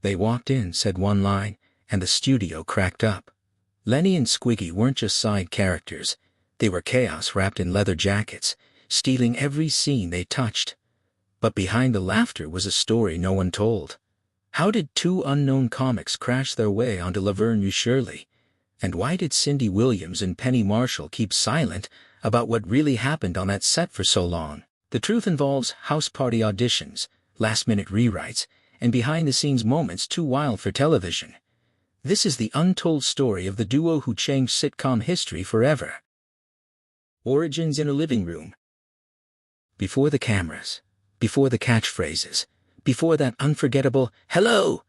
They walked in, said one line, and the studio cracked up. Lenny and Squiggy weren't just side characters. They were chaos wrapped in leather jackets, stealing every scene they touched. But behind the laughter was a story no one told. How did two unknown comics crash their way onto Laverne U. Shirley? And why did Cindy Williams and Penny Marshall keep silent about what really happened on that set for so long? The truth involves house party auditions, last-minute rewrites, and behind-the-scenes moments too wild for television. This is the untold story of the duo who changed sitcom history forever. Origins in a living room. Before the cameras, before the catchphrases, before that unforgettable "hello"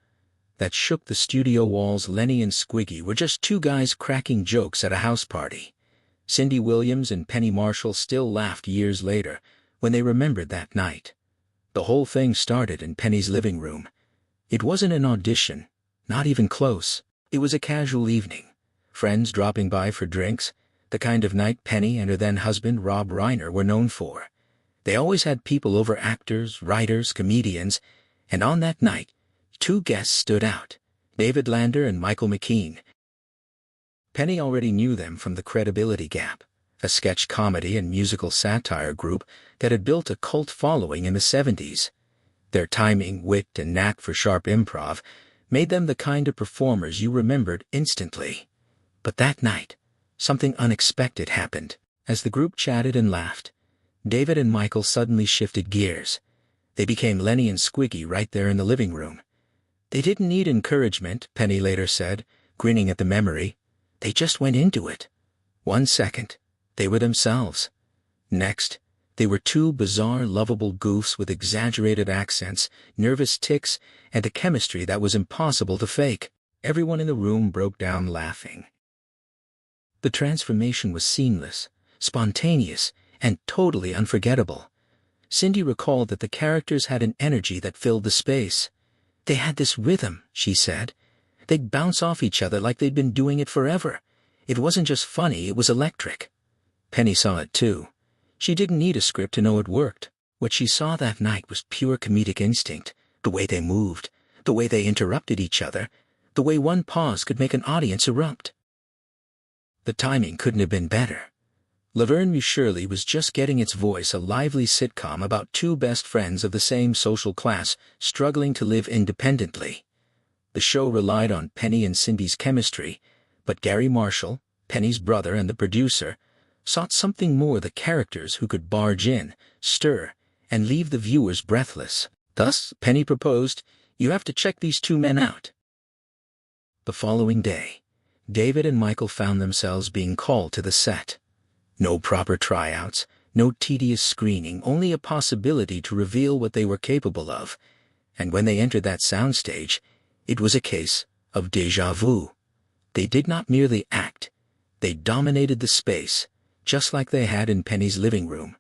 that shook the studio walls, Lenny and Squiggy were just two guys cracking jokes at a house party. Cindy Williams and Penny Marshall still laughed years later when they remembered that night. The whole thing started in Penny's living room. It wasn't an audition, not even close. It was a casual evening. Friends dropping by for drinks, the kind of night Penny and her then-husband Rob Reiner were known for. They always had people over, actors, writers, comedians, and on that night, two guests stood out, David Lander and Michael McKean. Penny already knew them from The Credibility Gap, a sketch comedy and musical satire group that had built a cult following in the 70s. Their timing, wit, and knack for sharp improv made them the kind of performers you remembered instantly. But that night, something unexpected happened. As the group chatted and laughed, David and Michael suddenly shifted gears. They became Lenny and Squiggy right there in the living room. They didn't need encouragement, Penny later said, grinning at the memory. They just went into it. 1 second, they were themselves. Next, they were two bizarre, lovable goofs with exaggerated accents, nervous tics, and a chemistry that was impossible to fake. Everyone in the room broke down laughing. The transformation was seamless, spontaneous, and totally unforgettable. Cindy recalled that the characters had an energy that filled the space. They had this rhythm, she said. They'd bounce off each other like they'd been doing it forever. It wasn't just funny, it was electric. Penny saw it too. She didn't need a script to know it worked. What she saw that night was pure comedic instinct. The way they moved, the way they interrupted each other, the way one pause could make an audience erupt. The timing couldn't have been better. Laverne U. Shirley was just getting its voice, a lively sitcom about two best friends of the same social class struggling to live independently. The show relied on Penny and Cindy's chemistry, but Gary Marshall, Penny's brother and the producer, sought something more, the characters who could barge in, stir, and leave the viewers breathless. Thus, Penny proposed, "You have to check these two men out." The following day, David and Michael found themselves being called to the set. No proper tryouts, no tedious screening, only a possibility to reveal what they were capable of. And when they entered that soundstage, it was a case of déjà vu. They did not merely act, they dominated the space, just like they had in Penny's living room.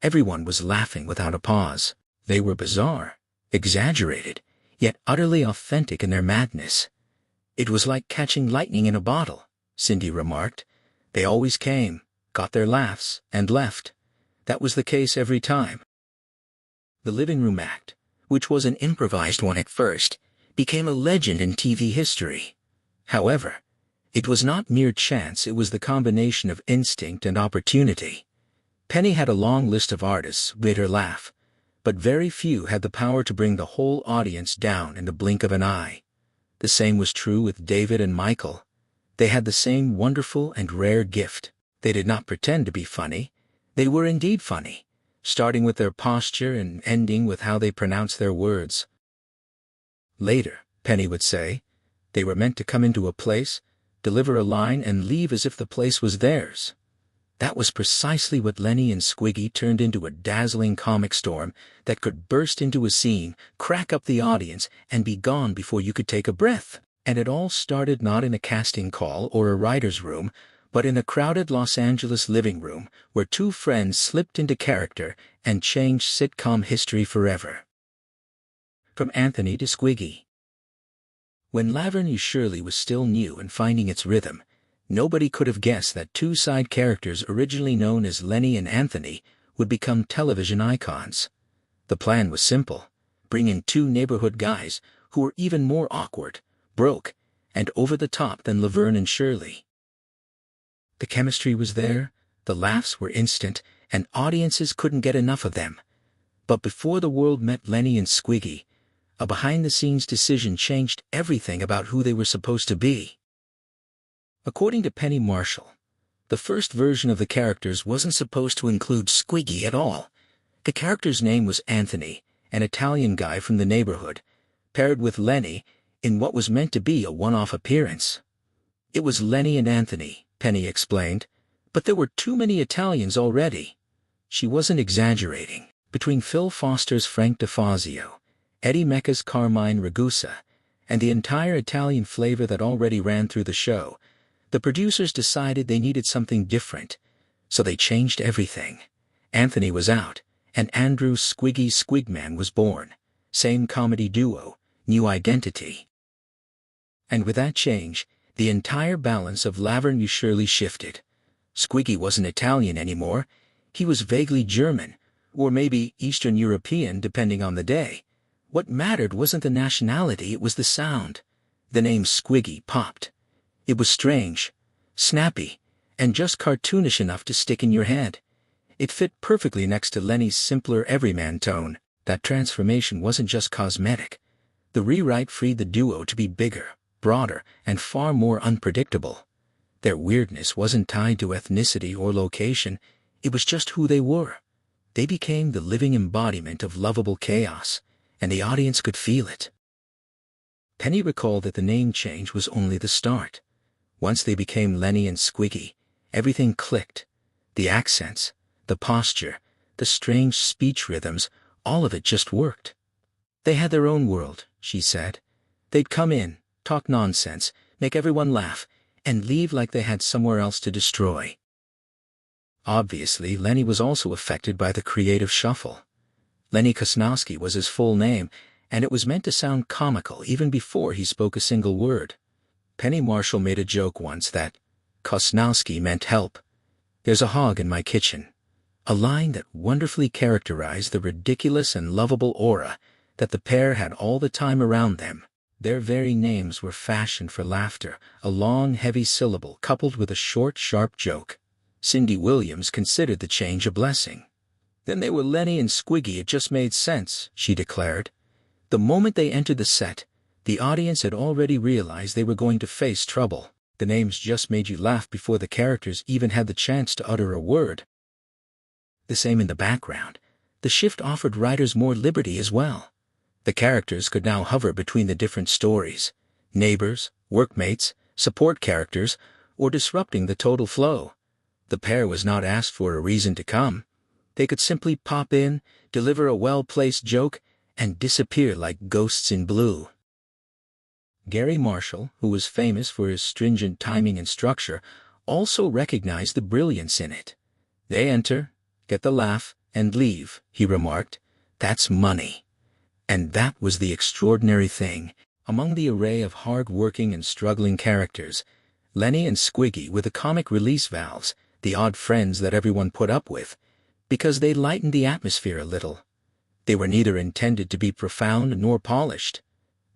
Everyone was laughing without a pause. They were bizarre, exaggerated, yet utterly authentic in their madness. It was like catching lightning in a bottle, Cindy remarked. They always came, got their laughs, and left. That was the case every time. The living room act, which was an improvised one at first, became a legend in TV history. However, it was not mere chance, it was the combination of instinct and opportunity. Penny had a long list of artists who made her laugh, but very few had the power to bring the whole audience down in the blink of an eye. The same was true with David and Michael. They had the same wonderful and rare gift. They did not pretend to be funny. They were indeed funny, starting with their posture and ending with how they pronounced their words. Later, Penny would say, they were meant to come into a place, deliver a line, and leave as if the place was theirs. That was precisely what Lenny and Squiggy turned into, a dazzling comic storm that could burst into a scene, crack up the audience, and be gone before you could take a breath. And it all started not in a casting call or a writer's room, but in a crowded Los Angeles living room where two friends slipped into character and changed sitcom history forever. From Anthony to Squiggy. When Laverne U. Shirley was still new and finding its rhythm, nobody could have guessed that two side characters originally known as Lenny and Anthony would become television icons. The plan was simple: bring in two neighborhood guys who were even more awkward, broke, and over the top than Laverne and Shirley. The chemistry was there, the laughs were instant, and audiences couldn't get enough of them. But before the world met Lenny and Squiggy, a behind-the-scenes decision changed everything about who they were supposed to be. According to Penny Marshall, the first version of the characters wasn't supposed to include Squiggy at all. The character's name was Anthony, an Italian guy from the neighborhood, paired with Lenny in what was meant to be a one-off appearance. It was Lenny and Anthony, Penny explained, but there were too many Italians already. She wasn't exaggerating. Between Phil Foster's Frank DeFazio, Eddie Mecca's Carmine Ragusa, and the entire Italian flavor that already ran through the show, the producers decided they needed something different, so they changed everything. Anthony was out, and Andrew Squiggy Squigman was born. Same comedy duo, new identity. And with that change, the entire balance of Laverne and Shirley shifted. Squiggy wasn't Italian anymore, he was vaguely German, or maybe Eastern European depending on the day. What mattered wasn't the nationality, it was the sound. The name Squiggy popped. It was strange, snappy, and just cartoonish enough to stick in your head. It fit perfectly next to Lenny's simpler everyman tone. That transformation wasn't just cosmetic. The rewrite freed the duo to be bigger, broader, and far more unpredictable. Their weirdness wasn't tied to ethnicity or location, it was just who they were. They became the living embodiment of lovable chaos, and the audience could feel it. Penny recalled that the name change was only the start. Once they became Lenny and Squiggy, everything clicked. The accents, the posture, the strange speech rhythms, all of it just worked. They had their own world, she said. They'd come in, talk nonsense, make everyone laugh, and leave like they had somewhere else to destroy. Obviously, Lenny was also affected by the creative shuffle. Lenny Kosnowski was his full name, and it was meant to sound comical even before he spoke a single word. Penny Marshall made a joke once that Kosnowski meant help. There's a hog in my kitchen. A line that wonderfully characterized the ridiculous and lovable aura that the pair had all the time around them. Their very names were fashioned for laughter, a long, heavy syllable coupled with a short, sharp joke. Cindy Williams considered the change a blessing. Then they were Lenny and Squiggy, it just made sense, she declared. The moment they entered the set, the audience had already realized they were going to face trouble. The names just made you laugh before the characters even had the chance to utter a word. The same in the background. The shift offered writers more liberty as well. The characters could now hover between the different stories, neighbors, workmates, support characters, or disrupting the total flow. The pair was not asked for a reason to come. They could simply pop in, deliver a well-placed joke, and disappear like ghosts in blue. Gary Marshall, who was famous for his stringent timing and structure, also recognized the brilliance in it. They enter, get the laugh, and leave, he remarked. That's money. And that was the extraordinary thing. Among the array of hard-working and struggling characters, Lenny and Squiggy were the comic release valves, the odd friends that everyone put up with, because they lightened the atmosphere a little. They were neither intended to be profound nor polished.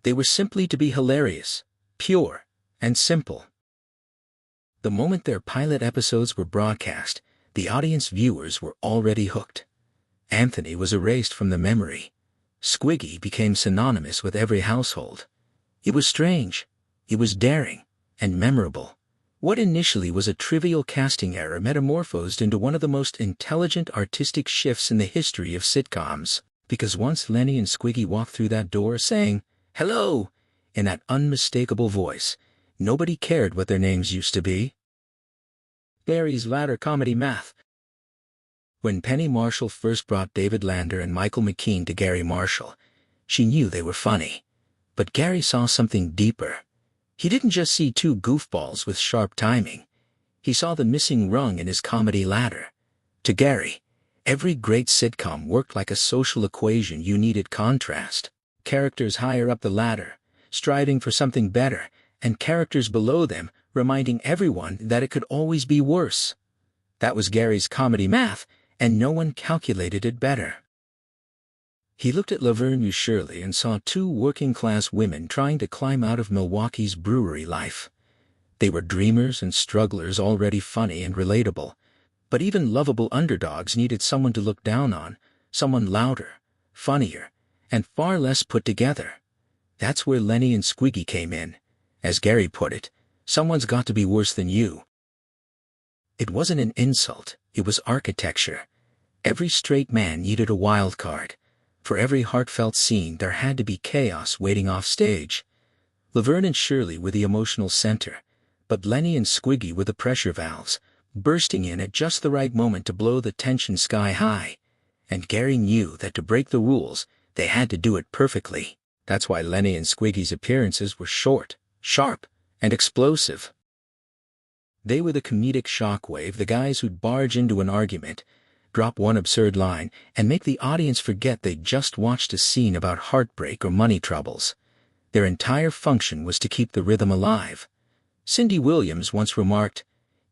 They were simply to be hilarious, pure, and simple. The moment their pilot episodes were broadcast, the audience viewers were already hooked. Anthony was erased from the memory. Squiggy became synonymous with every household. It was strange, it was daring, and memorable. What initially was a trivial casting error metamorphosed into one of the most intelligent artistic shifts in the history of sitcoms. Because once Lenny and Squiggy walked through that door saying, "Hello," in that unmistakable voice, nobody cared what their names used to be. Gary's ladder comedy math. When Penny Marshall first brought David Lander and Michael McKean to Gary Marshall, she knew they were funny. But Gary saw something deeper. He didn't just see two goofballs with sharp timing. He saw the missing rung in his comedy ladder. To Gary, every great sitcom worked like a social equation. You needed contrast. Characters higher up the ladder, striving for something better, and characters below them, reminding everyone that it could always be worse. That was Gary's comedy math, and no one calculated it better. He looked at Laverne Shirley and saw two working-class women trying to climb out of Milwaukee's brewery life. They were dreamers and strugglers, already funny and relatable, but even lovable underdogs needed someone to look down on, someone louder, funnier, and far less put together. That's where Lenny and Squiggy came in. As Gary put it, someone's got to be worse than you. It wasn't an insult, it was architecture. Every straight man needed a wild card. For every heartfelt scene there had to be chaos waiting off stage. Laverne and Shirley were the emotional center, but Lenny and Squiggy were the pressure valves, bursting in at just the right moment to blow the tension sky high. And Gary knew that to break the rules, they had to do it perfectly. That's why Lenny and Squiggy's appearances were short, sharp, and explosive. They were the comedic shockwave, the guys who'd barge into an argument, drop one absurd line, and make the audience forget they'd just watched a scene about heartbreak or money troubles. Their entire function was to keep the rhythm alive. Cindy Williams once remarked,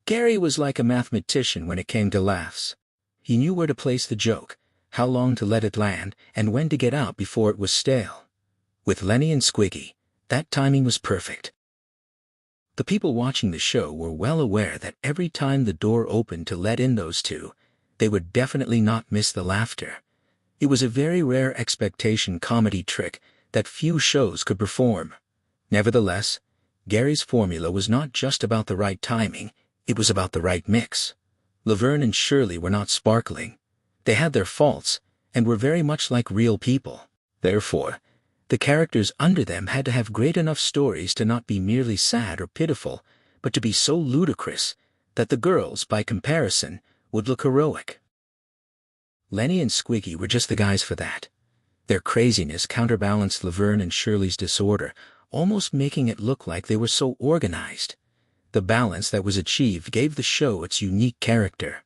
"Gary was like a mathematician when it came to laughs. He knew where to place the joke, how long to let it land, and when to get out before it was stale." With Lenny and Squiggy, that timing was perfect. The people watching the show were well aware that every time the door opened to let in those two, they would definitely not miss the laughter. It was a very rare expectation comedy trick that few shows could perform. Nevertheless, Gary's formula was not just about the right timing, it was about the right mix. Laverne and Shirley were not sparkling. They had their faults, and were very much like real people. Therefore, the characters under them had to have great enough stories to not be merely sad or pitiful, but to be so ludicrous that the girls, by comparison, would look heroic. Lenny and Squiggy were just the guys for that. Their craziness counterbalanced Laverne and Shirley's disorder, almost making it look like they were so organized. The balance that was achieved gave the show its unique character.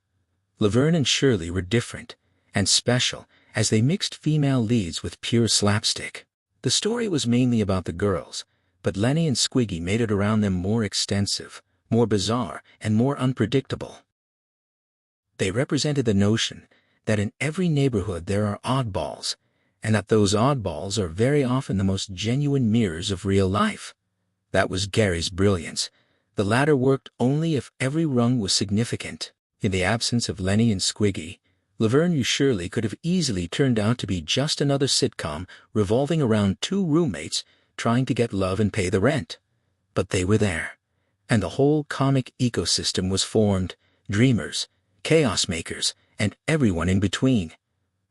Laverne and Shirley were different and special as they mixed female leads with pure slapstick. The story was mainly about the girls, but Lenny and Squiggy made it around them more extensive, more bizarre, and more unpredictable. They represented the notion that in every neighborhood there are oddballs, and that those oddballs are very often the most genuine mirrors of real life. That was Gary's brilliance. The latter worked only if every rung was significant. In the absence of Lenny and Squiggy, Laverne Shirley could have easily turned out to be just another sitcom revolving around two roommates trying to get love and pay the rent. But they were there, and the whole comic ecosystem was formed: dreamers, chaos makers, and everyone in between.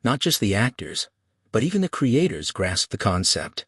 Not just the actors, but even the creators grasped the concept.